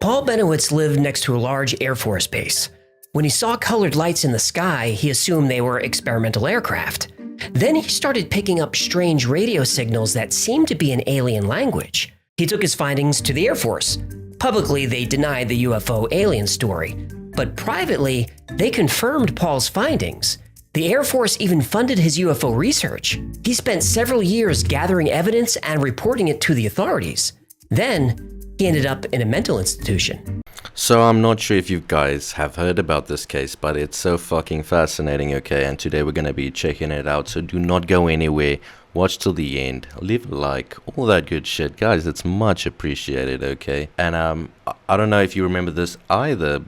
Paul Bennewitz lived next to a large Air Force base. When he saw colored lights in the sky, he assumed they were experimental aircraft. Then he started picking up strange radio signals that seemed to be an alien language. He took his findings to the Air Force. Publicly, they denied the UFO alien story, but privately, they confirmed Paul's findings. The Air Force even funded his UFO research. He spent several years gathering evidence and reporting it to the authorities. Then, he ended up in a mental institution. So I'm not sure if you guys have heard about this case, but it's so fucking fascinating, okay? And today we're gonna be checking it out, so do not go anywhere. Watch till the end, leave a like, all that good shit. Guys, it's much appreciated, okay? And I don't know if you remember this either.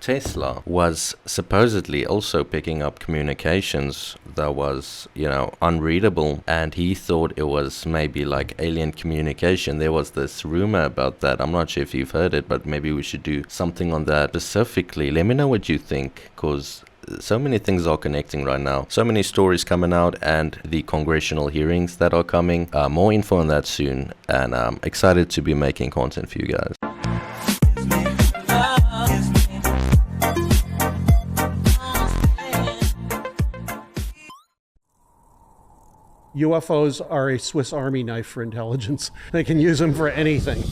Tesla was supposedly also picking up communications that was, unreadable, and he thought it was maybe like alien communication. There was this rumor about that. I'm not sure if you've heard it, but maybe we should do something on that specifically. Let me know what you think, because so many things are connecting right now. So many stories coming out, and the congressional hearings that are coming. More info on that soon, and I'm excited to be making content for you guys. UFOs are a Swiss Army knife for intelligence. They can use them for anything.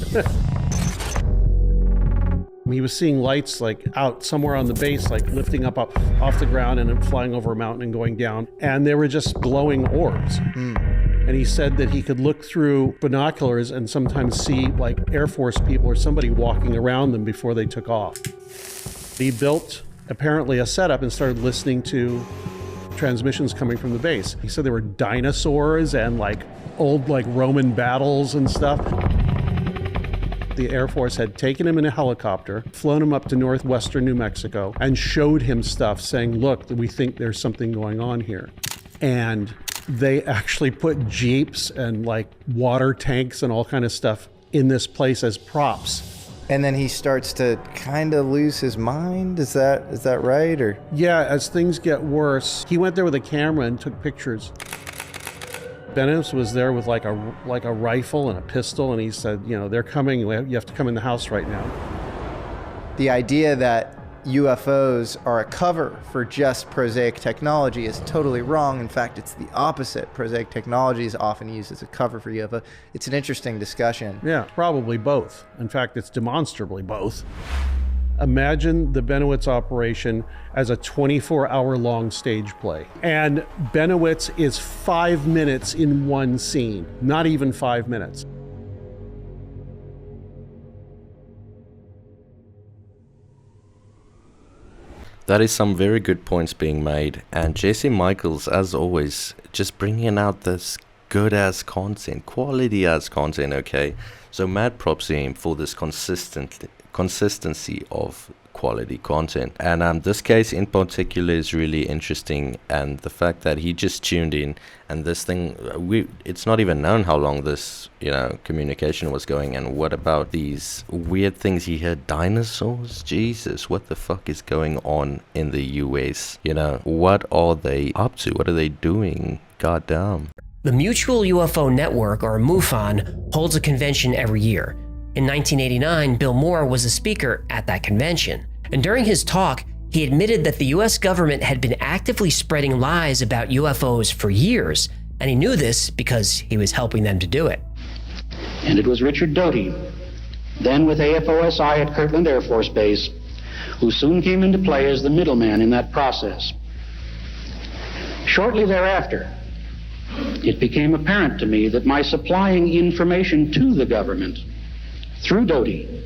He was seeing lights like out somewhere on the base, like lifting up off the ground and then flying over a mountain and going down. And they were just glowing orbs. And he said that he could look through binoculars and sometimes see like Air Force people or somebody walking around them before they took off. He built apparently a setup and started listening to transmissions coming from the base. He said there were dinosaurs and like old like Roman battles and stuff. The Air Force had taken him in a helicopter, flown him up to northwestern New Mexico, and showed him stuff saying, look, we think there's something going on here. And they actually put jeeps and like water tanks and all kind of stuff in this place as props. And then he starts to kind of lose his mind. Is that right? Or yeah, as things get worse, he went there with a camera and took pictures. Bennewitz was there with like a rifle and a pistol, and he said, they're coming. You have to come in the house right now. The idea that UFOs are a cover for just prosaic technology is totally wrong. In fact, it's the opposite. Prosaic technology is often used as a cover for UFO. It's an interesting discussion. Yeah, probably both. In fact, it's demonstrably both. Imagine the Bennewitz operation as a 24-hour-long stage play. And Bennewitz is 5 minutes in one scene, not even 5 minutes. That is some very good points being made, and Jesse Michaels, as always, just bringing out this good-ass content, quality-ass content, okay? So mad props to him for this consistency of quality content. And this case in particular is really interesting, and the fact that he just tuned in, and this thing, it's not even known how long this communication was going. And what about these weird things he heard? Dinosaurs? Jesus, what the fuck is going on in the US? What are they up to? What are they doing? Goddamn. The Mutual UFO Network, or MUFON, holds a convention every year. In 1989, Bill Moore was a speaker at that convention, and during his talk, he admitted that the US government had been actively spreading lies about UFOs for years, and he knew this because he was helping them to do it. And it was Richard Doty, then with AFOSI at Kirtland Air Force Base, who soon came into play as the middleman in that process. Shortly thereafter, it became apparent to me that my supplying information to the government through Doty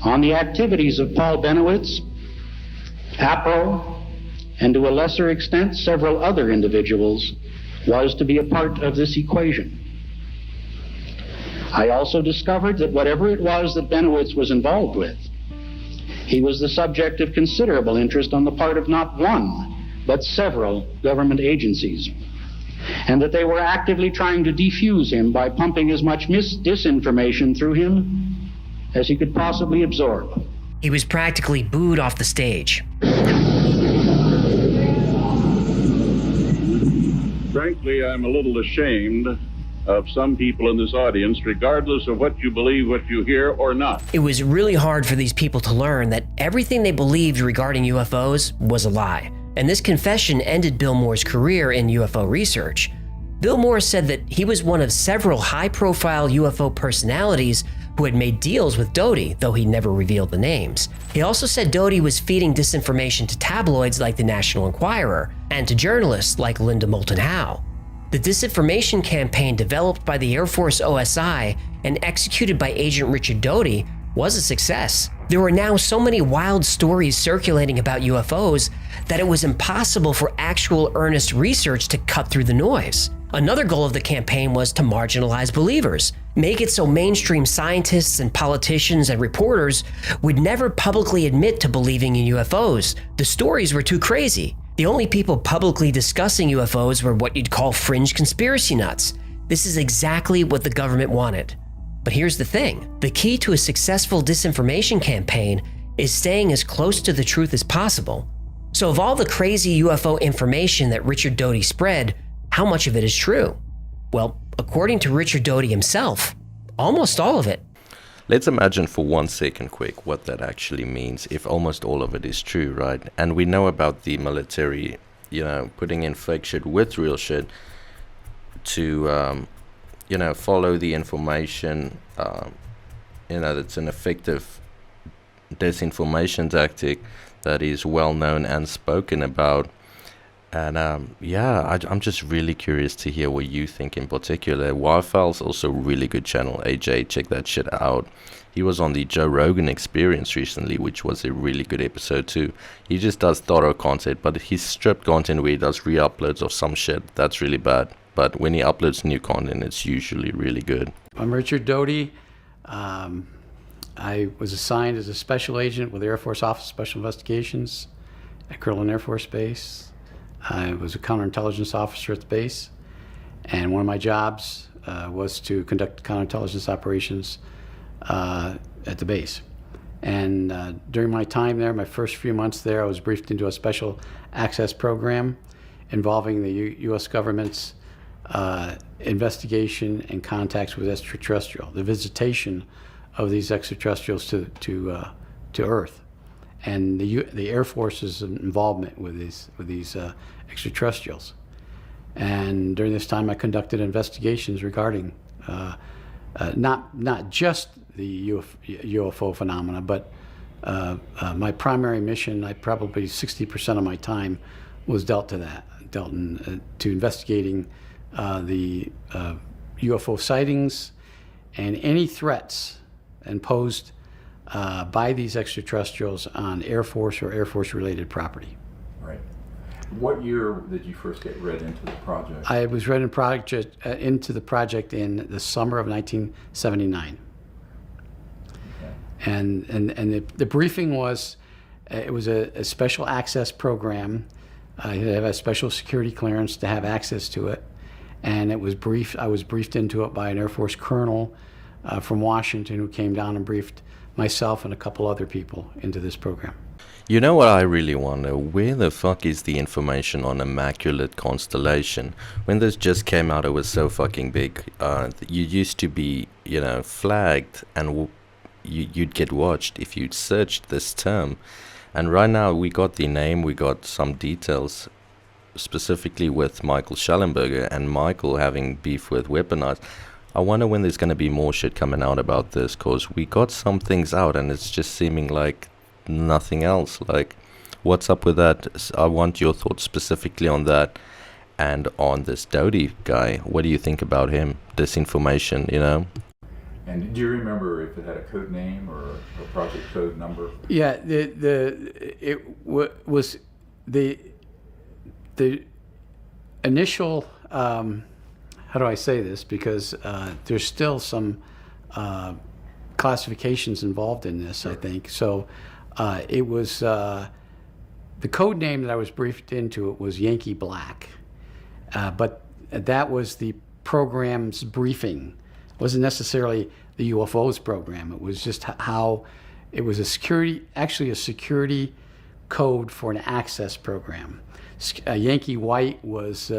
on the activities of Paul Bennewitz, APRO, and to a lesser extent several other individuals was to be a part of this equation. I also discovered that whatever it was that Bennewitz was involved with, he was the subject of considerable interest on the part of not one, but several government agencies, and that they were actively trying to defuse him by pumping as much disinformation through him as he could possibly absorb. He was practically booed off the stage. Frankly, I'm a little ashamed of some people in this audience, regardless of what you believe, what you hear, or not. It was really hard for these people to learn that everything they believed regarding UFOs was a lie, and this confession ended Bill Moore's career in UFO research. Bill Moore said that he was one of several high-profile UFO personalities who had made deals with Doty, though he never revealed the names. He also said Doty was feeding disinformation to tabloids like the National Enquirer and to journalists like Linda Moulton Howe. The disinformation campaign developed by the Air Force OSI and executed by Agent Richard Doty was a success. There were now so many wild stories circulating about UFOs that it was impossible for actual earnest research to cut through the noise. Another goal of the campaign was to marginalize believers, make it so mainstream scientists and politicians and reporters would never publicly admit to believing in UFOs. The stories were too crazy. The only people publicly discussing UFOs were what you'd call fringe conspiracy nuts. This is exactly what the government wanted. But here's the thing. The key to a successful disinformation campaign is staying as close to the truth as possible. So of all the crazy UFO information that Richard Doty spread, how much of it is true? Well, according to Richard Doty himself, almost all of it. Let's imagine for 1 second quick what that actually means if almost all of it is true, right? And we know about the military, putting in fake shit with real shit to, follow the information. That's an effective disinformation tactic that is well known and spoken about. And I'm just really curious to hear what you think in particular. Wirefile's also a really good channel. AJ, check that shit out. He was on the Joe Rogan Experience recently, which was a really good episode too. He just does thorough content, but his stripped content where he does re-uploads of some shit, that's really bad. But when he uploads new content, it's usually really good. I'm Richard Doty. I was assigned as a special agent with the Air Force Office of Special Investigations at Kirtland Air Force Base. I was a counterintelligence officer at the base, and one of my jobs was to conduct counterintelligence operations at the base. And during my time there, my first few months there, I was briefed into a special access program involving the U.S. government's investigation and contacts with extraterrestrial, the visitation of these extraterrestrials to Earth, and the Air Force's involvement with these extraterrestrials. And during this time, I conducted investigations regarding not just the UFO phenomena, but my primary mission, probably 60% of my time was dealt to investigating the UFO sightings and any threats imposed by these extraterrestrials on Air Force or Air Force-related property. Right. What year did you first get read into the project? I was read into the project in the summer of 1979. Okay. And the briefing was, it was a special access program. You have a special security clearance to have access to it. And it was I was briefed into it by an Air Force colonel from Washington who came down and briefed myself and a couple other people into this program. You know what I really wonder? Where the fuck is the information on Immaculate Constellation? When this just came out, it was so fucking big. You used to be, flagged, and you'd get watched if you'd searched this term. And right now we got the name, we got some details, specifically with Michael Schellenberger and Michael having beef with Weaponized. I wonder when there's going to be more shit coming out about this, because we got some things out and it's just seeming like nothing else. Like, what's up with that? I want your thoughts specifically on that and on this Doty guy. What do you think about him? Disinformation, And do you remember if it had a code name or a project code number? Yeah, it was the initial. How do I say this? Because there's still some classifications involved in this, I think. So it was the code name that I was briefed into. It was Yankee Black, but that was the program's briefing. It wasn't necessarily the UFO's program. It was just how it was a security code for an access program. Yankee White was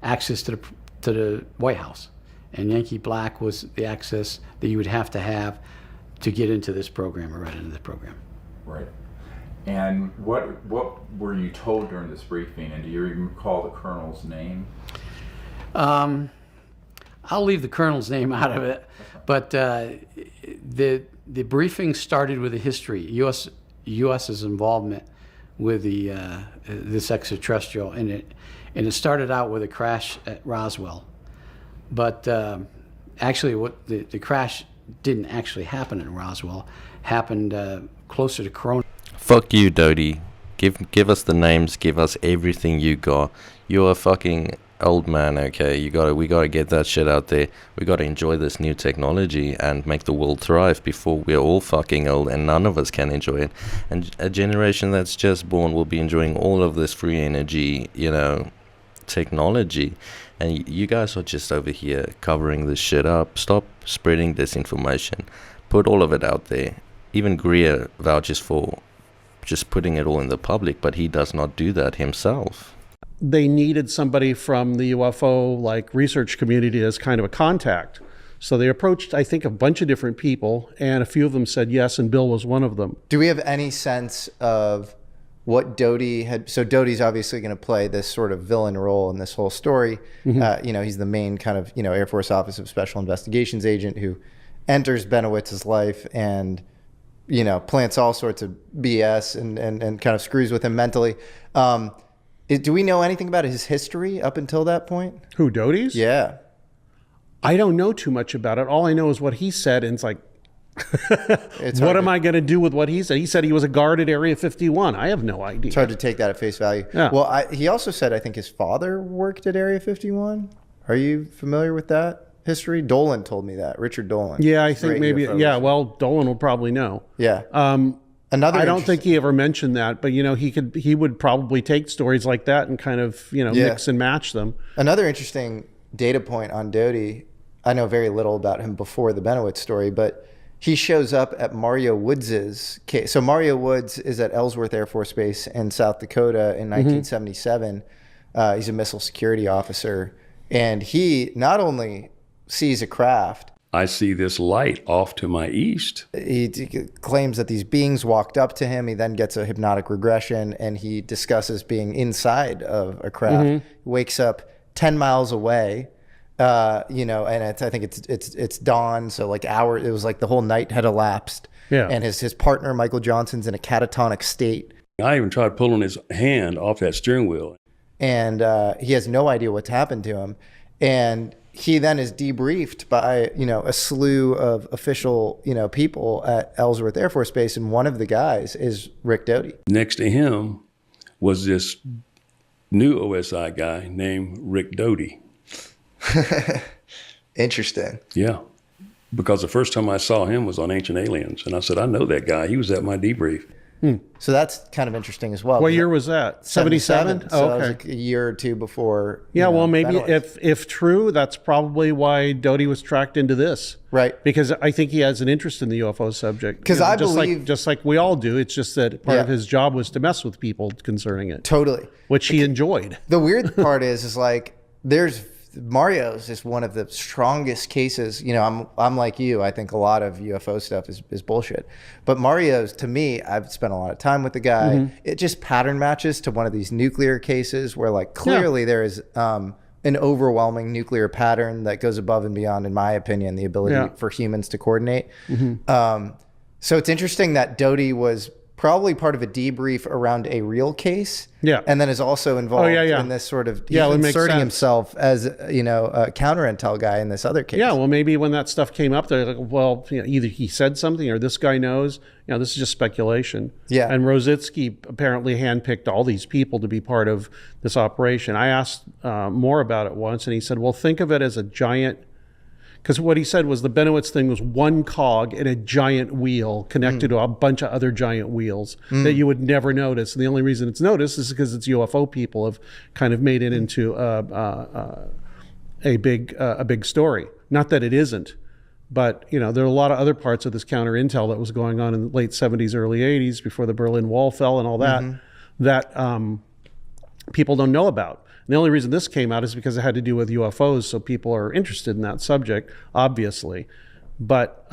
access to the White House, and Yankee Black was the access that you would have to get into this program or right into the program. Right. And what were you told during this briefing, and do you even recall the colonel's name? I'll leave the colonel's name out of it, but the briefing started with a history, U.S.'s involvement with this extraterrestrial, and it started out with a crash at Roswell, but actually, what the crash didn't actually happen in Roswell, happened closer to Corona. Fuck you, Doty. Give us the names. Give us everything you got. You're a fucking old man, okay? We gotta get that shit out there. We gotta enjoy this new technology and make the world thrive before we're all fucking old and none of us can enjoy it. And a generation that's just born will be enjoying all of this free energy, technology. And you guys are just over here covering this shit up. Stop spreading disinformation. Put all of it out there. Even Greer vouches for just putting it all in the public, but he does not do that himself. They needed somebody from the UFO research community as kind of a contact. So they approached, I think, a bunch of different people, and a few of them said yes, and Bill was one of them. Do we have any sense of what Doty had? So Doty's obviously going to play this sort of villain role in this whole story. Mm-hmm. He's the main kind of, Air Force Office of Special Investigations agent who enters Bennewitz's life and, plants all sorts of BS and kind of screws with him mentally. Do we know anything about his history up until that point? Who, Doty's? Yeah. I don't know too much about it. All I know is what he said, and it's like, what am I going to do with what he said? He said he was a guard at Area 51. I have no idea. It's hard to take that at face value. Yeah. Well, he also said, I think his father worked at Area 51. Are you familiar with that history? Dolan told me that. Richard Dolan. Yeah, I think maybe. Yeah, well, Dolan will probably know. Yeah. I don't think he ever mentioned that, but he would probably take stories like that and kind of mix and match them. Another interesting data point on Doty. I know very little about him before the Bennewitz story, but he shows up at Mario Woods's case. So Mario Woods is at Ellsworth Air Force Base in South Dakota in 1977. He's a missile security officer, and he not only sees a craft. I see this light off to my east. He claims that these beings walked up to him. He then gets a hypnotic regression, and he discusses being inside of a craft. Mm-hmm. Wakes up 10 miles away, and I think it's dawn, so it was like the whole night had elapsed. Yeah. And his partner, Michael Johnson's in a catatonic state. I even tried pulling his hand off that steering wheel. And he has no idea what's happened to him. And he then is debriefed by, a slew of official, people at Ellsworth Air Force Base. And one of the guys is Rick Doty. Next to him was this new OSI guy named Rick Doty. Interesting. Yeah. Because the first time I saw him was on Ancient Aliens. And I said, I know that guy. He was at my debrief. So that's kind of interesting as well. What year was that? 77? So okay. It was like a year or two before. Yeah, well, maybe if true, that's probably why Doty was tracked into this. Right. Because I think he has an interest in the UFO subject. Because I believe... Just like we all do, it's just that part of his job was to mess with people concerning it. Totally. Which he enjoyed. The weird part is Mario's is one of the strongest cases. I'm like you. I think a lot of UFO stuff is bullshit. But Mario's, to me, I've spent a lot of time with the guy. Mm-hmm. It just pattern matches to one of these nuclear cases where clearly there is an overwhelming nuclear pattern that goes above and beyond, in my opinion, the ability for humans to coordinate. Mm-hmm. So it's interesting that Doty was probably part of a debrief around a real case. Yeah. And then is also involved in this sort of inserting himself as, a counter intel guy in this other case. Yeah. Well, maybe when that stuff came up, they're like, well, either he said something or this guy knows. This is just speculation. Yeah. And Rositsky apparently handpicked all these people to be part of this operation. I asked more about it once, and he said, well, think of it as a giant. Because what he said was the Bennewitz thing was one cog in a giant wheel connected to a bunch of other giant wheels that you would never notice. And the only reason it's noticed is because it's UFO people have kind of made it into a big story. Not that it isn't, but there are a lot of other parts of this counter intel that was going on in the late 70s, early 80s before the Berlin Wall fell and all that. people don't know about. And the only reason this came out is because it had to do with UFOs, so people are interested in that subject, obviously. But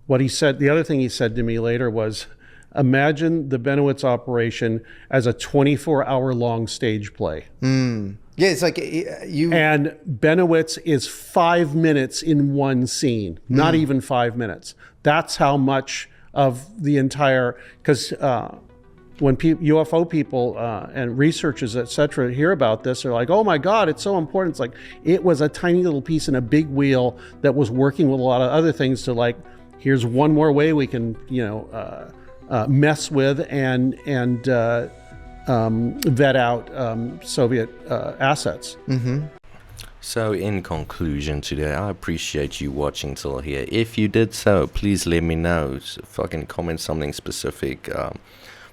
what he said, the other thing he said to me later was, imagine the Bennewitz operation as a 24-hour-long stage play. Yeah, it's like you... And Bennewitz is 5 minutes in one scene, not even 5 minutes. That's how much of the entire... Because when UFO people and researchers, et cetera, hear about this, they're like, oh my God, it's so important. It's like, it was a tiny little piece in a big wheel that was working with a lot of other things to like, here's one more way we can, mess with and vet out Soviet assets. So in conclusion today, I appreciate you watching till here. If you did so, please let me know. Fucking comment something specific.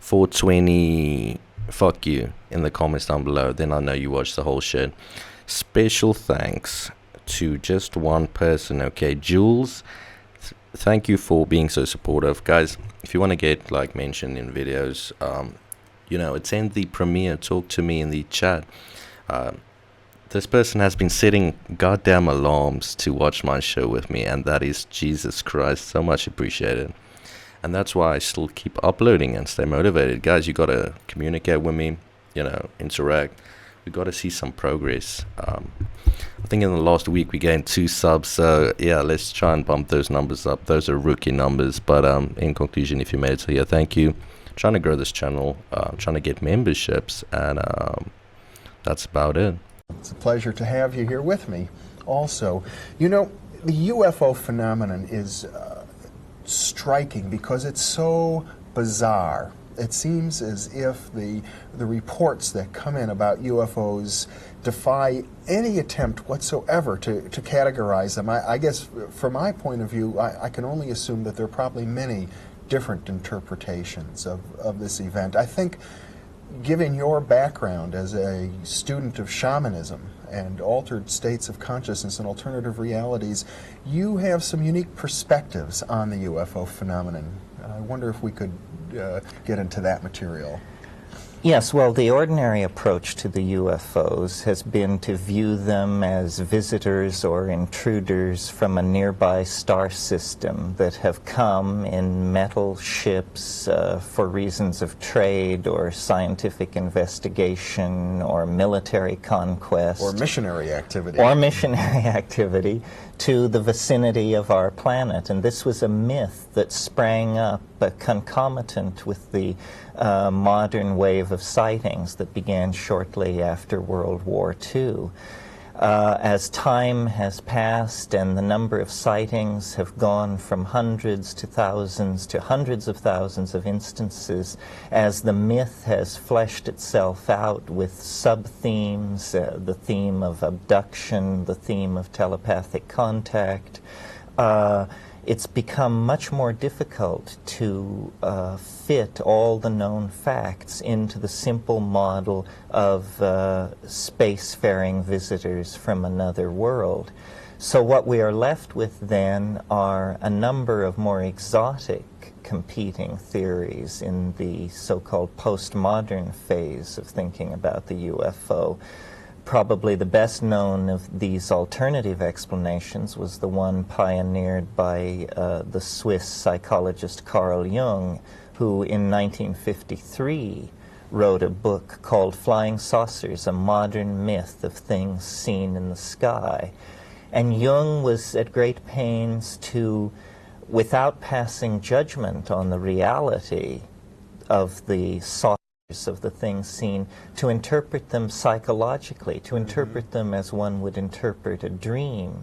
420 fuck you in the comments down below, then I know you watched the whole shit. Special thanks to just one person, okay? Jules, thank you for being so supportive. Guys, if you want to get like mentioned in videos, attend the premiere, talk to me in the chat. This person has been setting goddamn alarms to watch my show with me, and that is Jesus Christ, so much appreciated. And that's why I still keep uploading and stay motivated. Guys, you gotta communicate with me, interact. We gotta see some progress. I think in the last week we gained 2 subs, so yeah, let's try and bump those numbers up. Those are rookie numbers, but in conclusion, if you made it to here, thank you. I'm trying to grow this channel, trying to get memberships, and that's about it. It's a pleasure to have you here with me. Also, the UFO phenomenon is striking because it's so bizarre. It seems as if the reports that come in about UFOs defy any attempt whatsoever to categorize them. I guess from my point of view, I can only assume that there are probably many different interpretations of this event. I think, given your background as a student of shamanism and altered states of consciousness and alternative realities, you have some unique perspectives on the UFO phenomenon. I wonder if we could get into that material. Yes, well, the ordinary approach to the UFOs has been to view them as visitors or intruders from a nearby star system that have come in metal ships for reasons of trade or scientific investigation or military conquest. Or missionary activity. Or missionary activity to the vicinity of our planet. And this was a myth that sprang up concomitant with the modern wave of sightings that began shortly after World War II. As time has passed and the number of sightings have gone from hundreds to thousands to hundreds of thousands of instances, as the myth has fleshed itself out with sub-themes, the theme of abduction, the theme of telepathic contact, it's become much more difficult to fit all the known facts into the simple model of spacefaring visitors from another world. So what we are left with then are a number of more exotic competing theories in the so-called postmodern phase of thinking about the UFO. Probably the best known of these alternative explanations was the one pioneered by the Swiss psychologist Carl Jung, who in 1953 wrote a book called Flying Saucers, a Modern Myth of Things Seen in the Sky. And Jung was at great pains to, without passing judgment on the reality of the saucers, of the things seen, to interpret them psychologically, to interpret them as one would interpret a dream.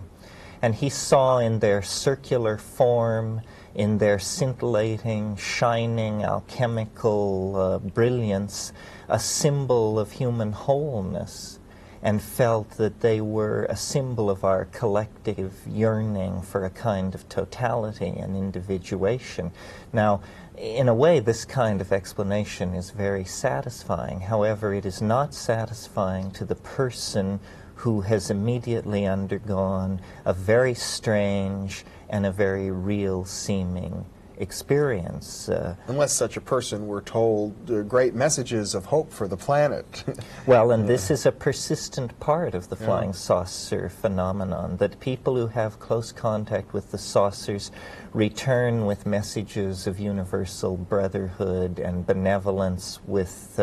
And he saw in their circular form, in their scintillating, shining, alchemical brilliance, a symbol of human wholeness, and felt that they were a symbol of our collective yearning for a kind of totality and individuation. Now, in a way, this kind of explanation is very satisfying. However, it is not satisfying to the person who has immediately undergone a very strange and a very real-seeming experience. Unless such a person were told great messages of hope for the planet. Well, and this is a persistent part of the flying saucer phenomenon, that people who have close contact with the saucers return with messages of universal brotherhood and benevolence, with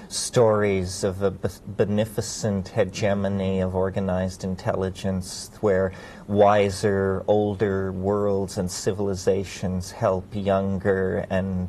stories of a beneficent hegemony of organized intelligence where wiser, older worlds and civilizations help younger and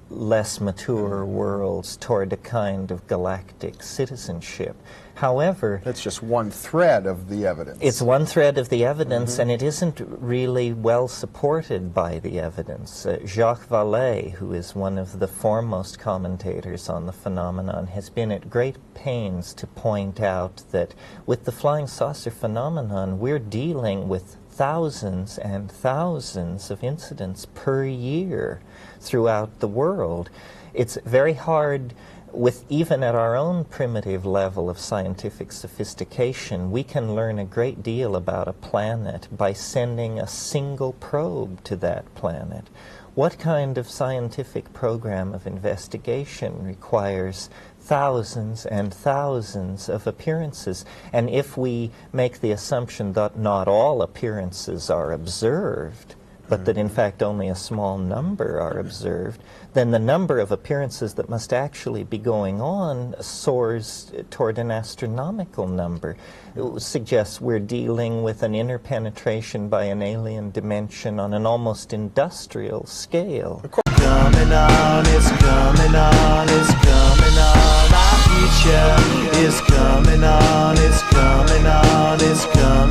less mature worlds toward a kind of galactic citizenship. However, that's just one thread of the evidence. It's one thread of the evidence, and it isn't really well supported by the evidence. Jacques Vallée, who is one of the foremost commentators on the phenomenon, has been at great pains to point out that with the flying saucer phenomenon, we're dealing with thousands and thousands of incidents per year throughout the world. It's very hard, with even at our own primitive level of scientific sophistication, we can learn a great deal about a planet by sending a single probe to that planet. What kind of scientific program of investigation requires thousands and thousands of appearances? And if we make the assumption that not all appearances are observed, but that in fact only a small number are observed, then the number of appearances that must actually be going on soars toward an astronomical number. It suggests we're dealing with an interpenetration by an alien dimension on an almost industrial scale. Coming on, it's coming on, it's coming on, our future is coming on, it's coming on, it's coming on.